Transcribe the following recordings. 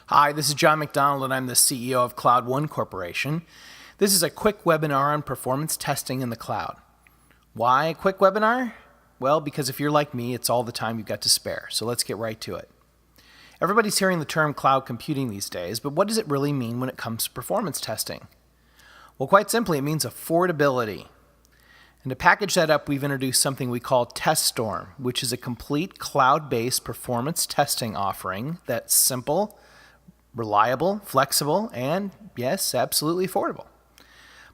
Hi, this is John McDonald, and I'm the CEO of CloudOne Corporation. This is a quick webinar on performance testing in the cloud. Why a quick webinar? Well, because if you're like me, it's all the time you've got to spare, so let's get right to it. Everybody's hearing the term cloud computing these days, but what does it really mean when it comes to performance testing? Well, quite simply, it means affordability. And to package that up, we've introduced something we call TestStorm, which is a complete cloud-based performance testing offering that's simple, reliable, flexible, and yes, absolutely affordable.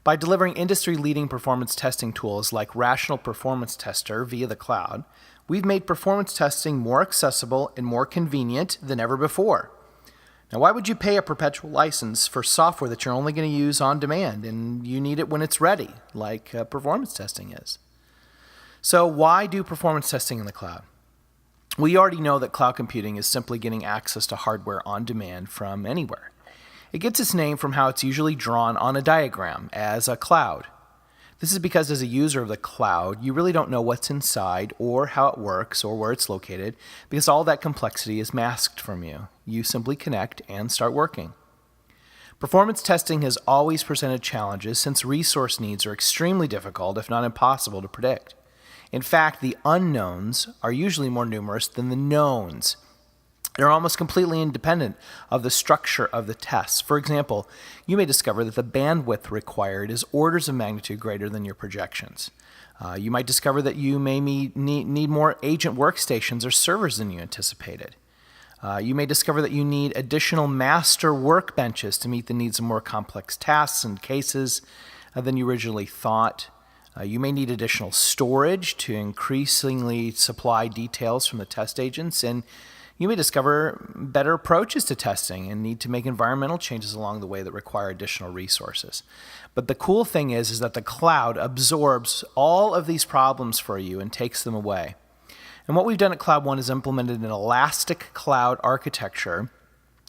By delivering industry-leading performance testing tools like Rational Performance Tester via the cloud, we've made performance testing more accessible and more convenient than ever before. Now, why would you pay a perpetual license for software that you're only going to use on demand and you need it when it's ready, like performance testing is? So why do performance testing in the cloud? We already know that cloud computing is simply getting access to hardware on demand from anywhere. It gets its name from how it's usually drawn on a diagram as a cloud. This is because as a user of the cloud, you really don't know what's inside or how it works or where it's located because all that complexity is masked from you. You simply connect and start working. Performance testing has always presented challenges since resource needs are extremely difficult, if not impossible, to predict. In fact, the unknowns are usually more numerous than the knowns. They're almost completely independent of the structure of the tests. For example, you may discover that the bandwidth required is orders of magnitude greater than your projections. You might discover that you may need more agent workstations or servers than you anticipated. You may discover that you need additional master workbenches to meet the needs of more complex tasks and cases than you originally thought. You may need additional storage to increasingly supply details from the test agents, and you may discover better approaches to testing and need to make environmental changes along the way that require additional resources. But the cool thing is that the cloud absorbs all of these problems for you and takes them away. And what we've done at CloudOne is implemented an elastic cloud architecture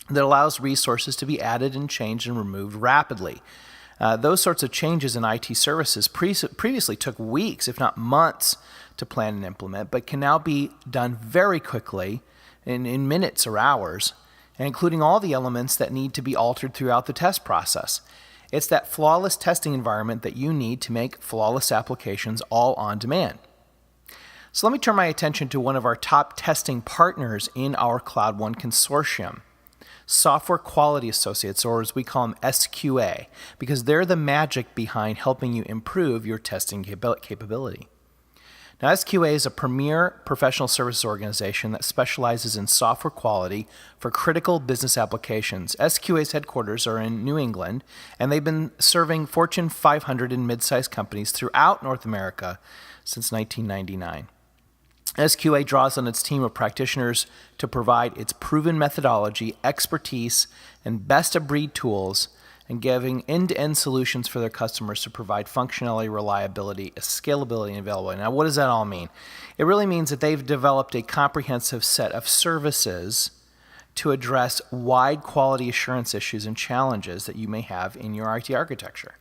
that allows resources to be added and changed and removed rapidly. Those sorts of changes in IT services previously took weeks, if not months, to plan and implement, but can now be done very quickly in minutes or hours, and including all the elements that need to be altered throughout the test process. It's that flawless testing environment that you need to make flawless applications all on demand. So let me turn my attention to one of our top testing partners in our CloudOne consortium. Software Quality Associates, or as we call them, SQA, because they're the magic behind helping you improve your testing capability. Now, SQA is a premier professional services organization that specializes in software quality for critical business applications. SQA's headquarters are in New England, and they've been serving Fortune 500 and mid-sized companies throughout North America since 1999. SQA draws on its team of practitioners to provide its proven methodology, expertise, and best-of-breed tools, and giving end-to-end solutions for their customers to provide functionality, reliability, scalability, and availability. Now, what does that all mean? It really means that they've developed a comprehensive set of services to address wide quality assurance issues and challenges that you may have in your IT architecture.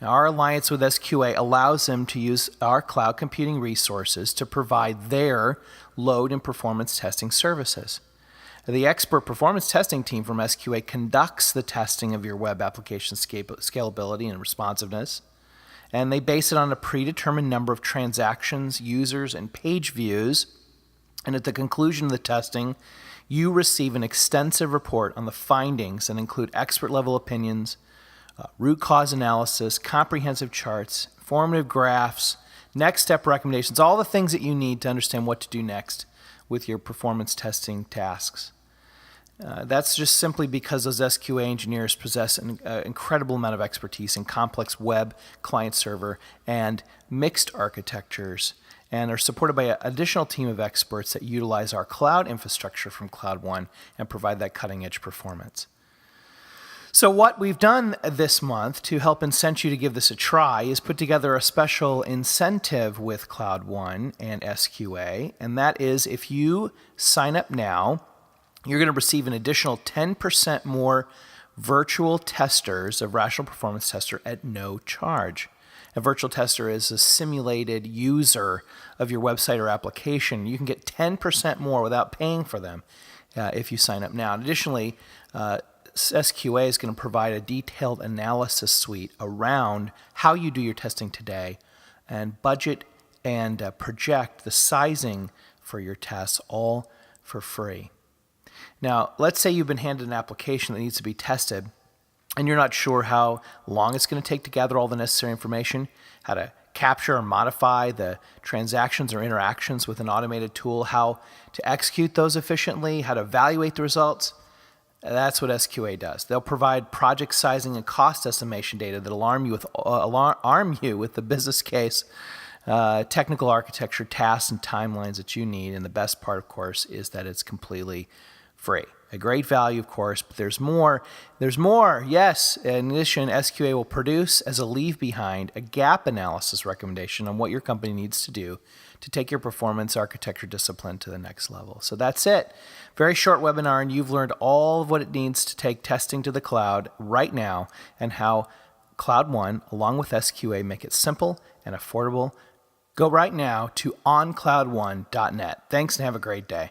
Now, our alliance with SQA allows them to use our cloud computing resources to provide their load and performance testing services. The expert performance testing team from SQA conducts the testing of your web application scalability and responsiveness, and they base it on a predetermined number of transactions, users, and page views. And at the conclusion of the testing, you receive an extensive report on the findings that include expert-level opinions, root cause analysis, comprehensive charts, formative graphs, next step recommendations, all the things that you need to understand what to do next with your performance testing tasks. That's just simply because those SQA engineers possess an incredible amount of expertise in complex web, client-server, and mixed architectures, and are supported by an additional team of experts that utilize our cloud infrastructure from CloudOne and provide that cutting-edge performance. So what we've done this month to help incent you to give this a try is put together a special incentive with CloudOne and SQA, and that is if you sign up now, you're going to receive an additional 10% more virtual testers of Rational Performance Tester at no charge. A virtual tester is a simulated user of your website or application. You can get 10% more without paying for them. if you sign up now. And additionally, SQA is going to provide a detailed analysis suite around how you do your testing today and budget and project the sizing for your tests, all for free. Now, let's say you've been handed an application that needs to be tested and you're not sure how long it's going to take to gather all the necessary information, how to capture or modify the transactions or interactions with an automated tool, how to execute those efficiently, how to evaluate the results. That's what SQA does. They'll provide project sizing and cost estimation data that arm you with the business case, technical architecture, tasks, and timelines that you need. And the best part, of course, is that it's completely free. A great value, of course, but there's more. There's more. Yes, in addition, SQA will produce as a leave behind a gap analysis recommendation on what your company needs to do to take your performance architecture discipline to the next level. So that's it. Very short webinar, and you've learned all of what it needs to take testing to the cloud right now and how CloudOne, along with SQA, make it simple and affordable. Go right now to oncloudone.net. Thanks and have a great day.